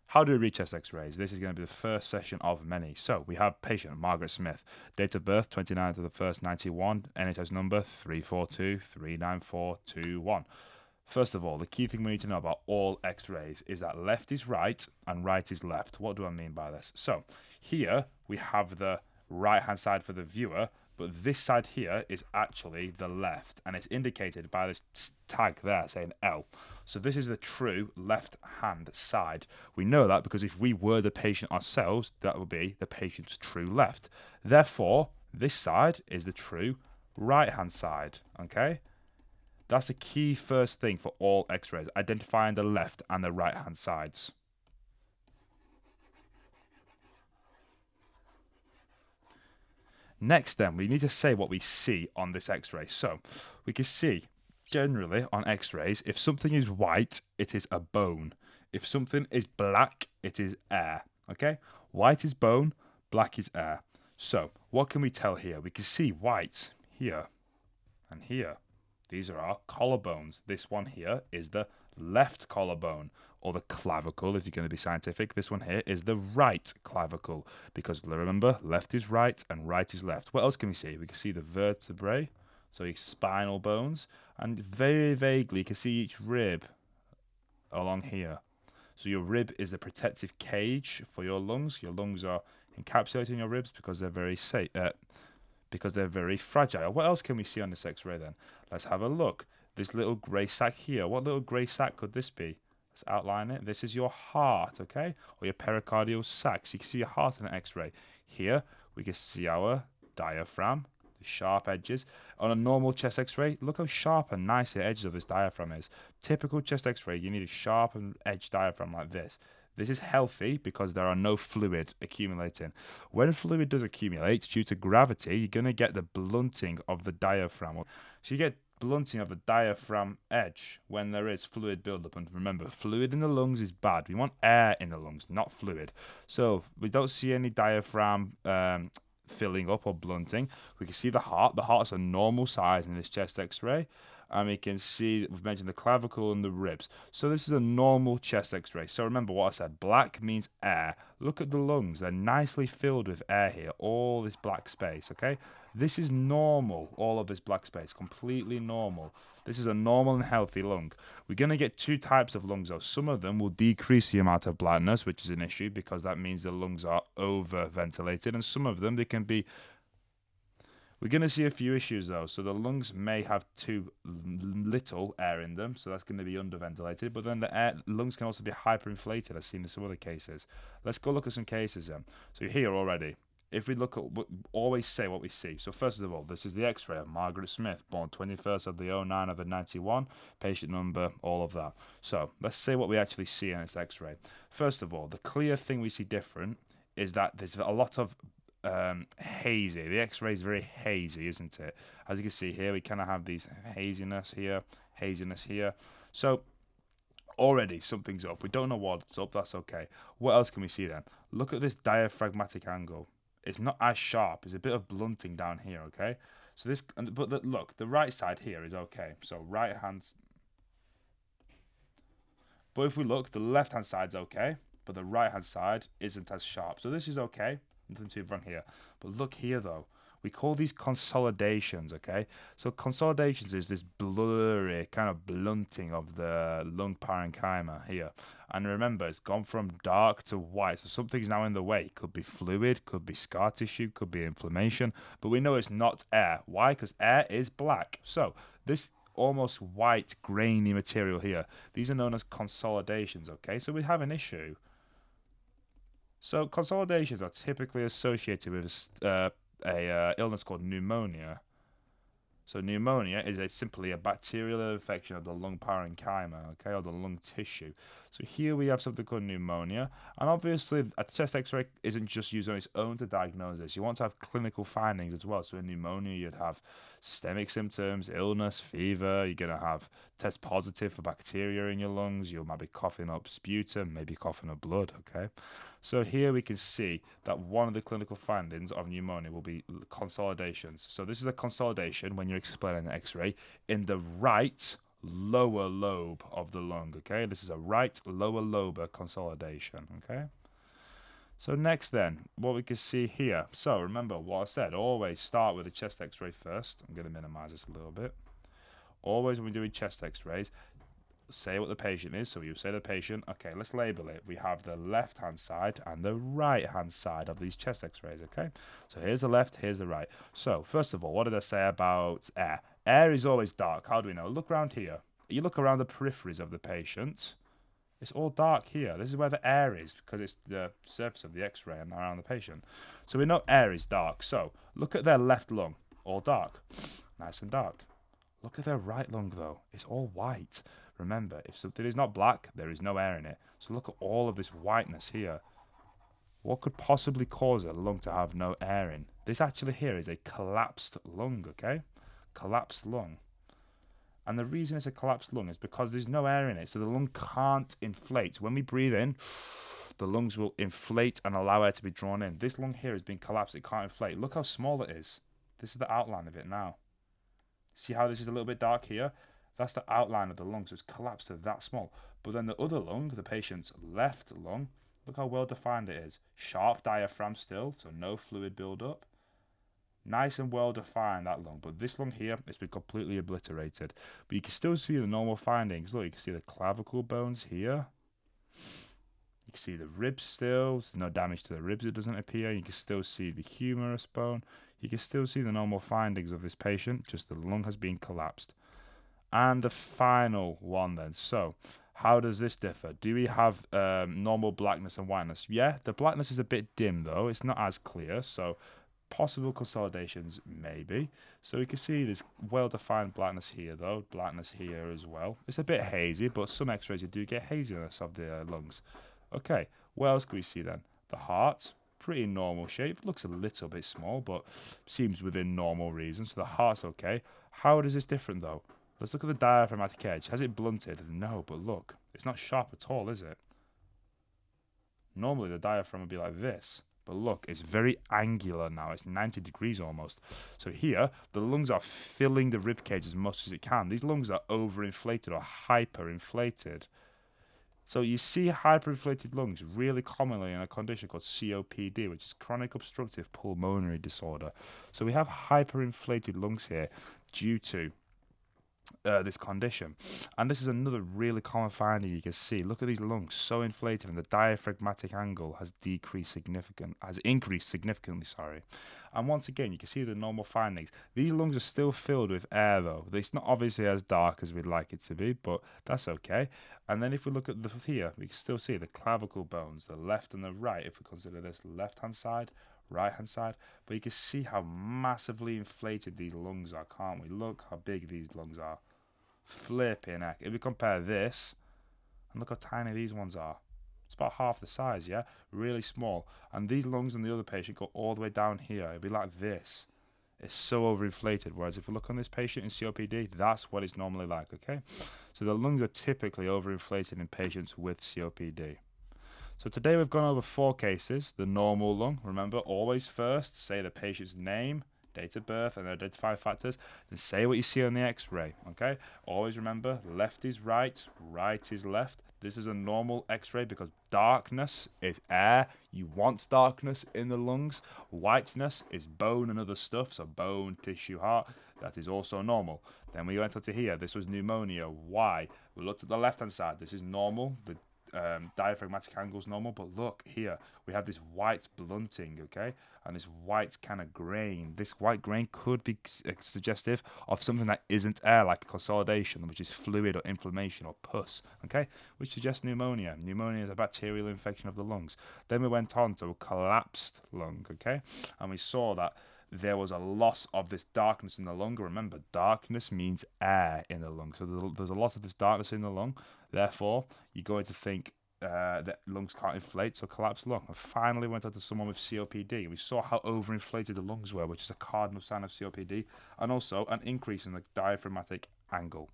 How do we read chest x-rays? This is going to be the first session of many. So we have patient Margaret Smith, date of birth 29th of the 1st 91, NHS number 342394221. First of all, the key thing we need to know about all x-rays is that left is right and right is left. What do I mean by this? So here we have the right hand side for the viewer, but this side here is actually the left, and it's indicated by this tag there saying L. So this is the true left hand side. We know that because if we were the patient ourselves, that would be the patient's true left. Therefore, this side is the true right hand side, okay? That's the key first thing for all x-rays, identifying the left and the right hand sides. Next then, we need to say what we see on this x-ray. So, we can see, generally, on x-rays, if something is white, it is a bone. If something is black, it is air, okay? White is bone, black is air. So, what can we tell here? We can see white here and here. These are our collarbones. This one here is the left collarbone, or the clavicle if you're going to be scientific. This one here is the right clavicle, because remember, left is right and right is left. What else can we see? We can see the vertebrae, so your spinal bones, and very vaguely you can see each rib along here. So your rib is the protective cage for your lungs. Your lungs are encapsulated in your ribs because they're very safe. Because they're very fragile. What else can we see on this x-ray then? Let's have a look. This little grey sac here. What little grey sac could this be? Let's outline it. This is your heart, okay? Or your pericardial sac. So you can see your heart in an x-ray. Here, we can see our diaphragm, the sharp edges. On a normal chest x-ray, look how sharp and nice the edges of this diaphragm is. Typical chest x-ray, you need a sharp and edged diaphragm like this. This is healthy because there are no fluid accumulating. When fluid does accumulate due to gravity, you're going to get the blunting of the diaphragm. So you get blunting of the diaphragm edge when there is fluid buildup. And remember, fluid in the lungs is bad. We want air in the lungs, not fluid. So we don't see any diaphragm filling up or blunting. We can see the heart. The heart's a normal size in this chest x-ray. And we can see, we've mentioned the clavicle and the ribs. So this is a normal chest x-ray. So remember what I said, black means air. Look at the lungs, they're nicely filled with air here, all this black space, okay? This is normal, all of this black space, completely normal. This is a normal and healthy lung. We're going to get two types of lungs though. Some of them will decrease the amount of blackness, which is an issue because that means the lungs are over-ventilated, and some of them, they can be. We're going to see a few issues though. So the lungs may have too little air in them, so that's going to be underventilated. But then the lungs can also be hyperinflated, as seen in some other cases. Let's go look at some cases then. So you're here already. If we look at, always say what we see. So first of all, this is the x-ray of Margaret Smith, born 21st of the 09 of the 91, patient number, all of that. So let's say what we actually see in this x-ray. First of all, the clear thing we see different is that there's a lot of hazy. The x-ray is very hazy, isn't it? As you can see here, we kind of have these haziness here. So already something's up. We don't know what's up. That's okay. What else can we see then? Look at this diaphragmatic angle. It's not as sharp. There's a bit of blunting down here. Okay. So this, but look, the right side here is okay. So right hand. But if we look, the left hand side's okay, but the right hand side isn't as sharp. So this is okay. Nothing too wrong here. But look here though. We call these consolidations, okay? So consolidations is this blurry kind of blunting of the lung parenchyma here. And remember, it's gone from dark to white. So something's now in the way. Could be fluid, could be scar tissue, could be inflammation. But we know it's not air. Why? Because air is black. So this almost white grainy material here, these are known as consolidations, okay? So we have an issue. So consolidations are typically associated with a illness called pneumonia. So pneumonia is simply a bacterial infection of the lung parenchyma, okay, or the lung tissue. So here we have something called pneumonia, and obviously a chest x-ray isn't just used on its own to diagnose this. You want to have clinical findings as well. So in pneumonia, you'd have systemic symptoms, illness, fever. You're going to have test positive for bacteria in your lungs. You might be coughing up sputum, maybe coughing up blood, okay? So here we can see that one of the clinical findings of pneumonia will be consolidations. So this is a consolidation when you're explaining an x-ray in the right lower lobe of the lung, okay? This is a right lower lobar consolidation, okay? So next then, what we can see here. So remember what I said, always start with a chest x-ray first. I'm going to minimize this a little bit. Always when we're doing chest x-rays, say what the patient is. So you say the patient, okay, let's label it. We have the left-hand side and the right-hand side of these chest x-rays, okay? So here's the left, here's the right. So first of all, what did I say about air? Air is always dark. How do we know? Look around here. You look around the peripheries of the patient. It's all dark here. This is where the air is because it's the surface of the x-ray and around the patient. So we know air is dark. So look at their left lung, all dark, nice and dark. Look at their right lung though, it's all white. Remember, if something is not black, there is no air in it. So look at all of this whiteness here. What could possibly cause a lung to have no air in? This actually here is a collapsed lung, okay? Collapsed lung. And the reason it's a collapsed lung is because there's no air in it, so the lung can't inflate. When we breathe in, the lungs will inflate and allow air to be drawn in. This lung here has been collapsed, it can't inflate. Look how small it is. This is the outline of it now. See how this is a little bit dark here? That's the outline of the lung, so it's collapsed to that small. But then the other lung, the patient's left lung, look how well defined it is. Sharp diaphragm still, so no fluid build-up. Nice and well defined, that lung, but this lung here has been completely obliterated. But you can still see the normal findings. Look, you can see the clavicle bones here. You can see the ribs still. There's no damage to the ribs, it doesn't appear. You can still see the humerus bone. You can still see the normal findings of this patient, just the lung has been collapsed. And the final one then. So, how does this differ? Do we have normal blackness and whiteness? Yeah, the blackness is a bit dim though. It's not as clear, so possible consolidations, maybe. So we can see there's well-defined blackness here, though. Blackness here as well. It's a bit hazy, but some x-rays you do get haziness of the lungs. Okay, what else can we see then? The heart, pretty normal shape. Looks a little bit small, but seems within normal reason. So the heart's okay. How is this different, though? Let's look at the diaphragmatic edge. Has it blunted? No, but look. It's not sharp at all, is it? Normally, the diaphragm would be like this. But look, it's very angular now. It's 90 degrees almost. So here, the lungs are filling the rib cage as much as it can. These lungs are overinflated or hyperinflated. So you see hyperinflated lungs really commonly in a condition called COPD, which is chronic obstructive pulmonary disorder. So we have hyperinflated lungs here due to this condition, and this is another really common finding you can see. Look at these lungs, so inflated, and the diaphragmatic angle has increased significantly. Sorry, and once again, you can see the normal findings. These lungs are still filled with air, though. It's not obviously as dark as we'd like it to be, but that's okay. And then if we look at here, we can still see the clavicle bones, the left and the right. If we consider this left-hand side, right-hand side, but you can see how massively inflated these lungs are, can't we? Look how big these lungs are. Flipping heck. If we compare this, and look how tiny these ones are. It's about half the size, yeah? Really small. And these lungs in the other patient go all the way down here. It'd be like this. It's so overinflated. Whereas if we look on this patient in COPD, that's what it's normally like, okay? So the lungs are typically overinflated in patients with COPD. So today we've gone over 4 cases. The normal lung, remember, always first say the patient's name, date of birth, and identifying factors. Then say what you see on the x-ray, okay? Always remember, left is right, right is left. This is a normal x-ray because darkness is air. You want darkness in the lungs. Whiteness is bone and other stuff, so bone, tissue, heart. That is also normal. Then we went up to here. This was pneumonia. Why? We looked at the left-hand side. This is normal. The diaphragmatic angle is normal, but look here, we have this white blunting, okay, and this white kind of grain. This white grain could be suggestive of something that isn't air, like consolidation, which is fluid or inflammation or pus, okay, which suggests pneumonia. Pneumonia is a bacterial infection of the lungs. Then we went on to a collapsed lung, okay, and we saw that there was a loss of this darkness in the lung. Remember, darkness means air in the lung. So there's a loss of this darkness in the lung. Therefore, you're going to think that lungs can't inflate, so collapsed lung. And finally went on to someone with COPD. We saw how overinflated the lungs were, which is a cardinal sign of COPD, and also an increase in the diaphragmatic angle.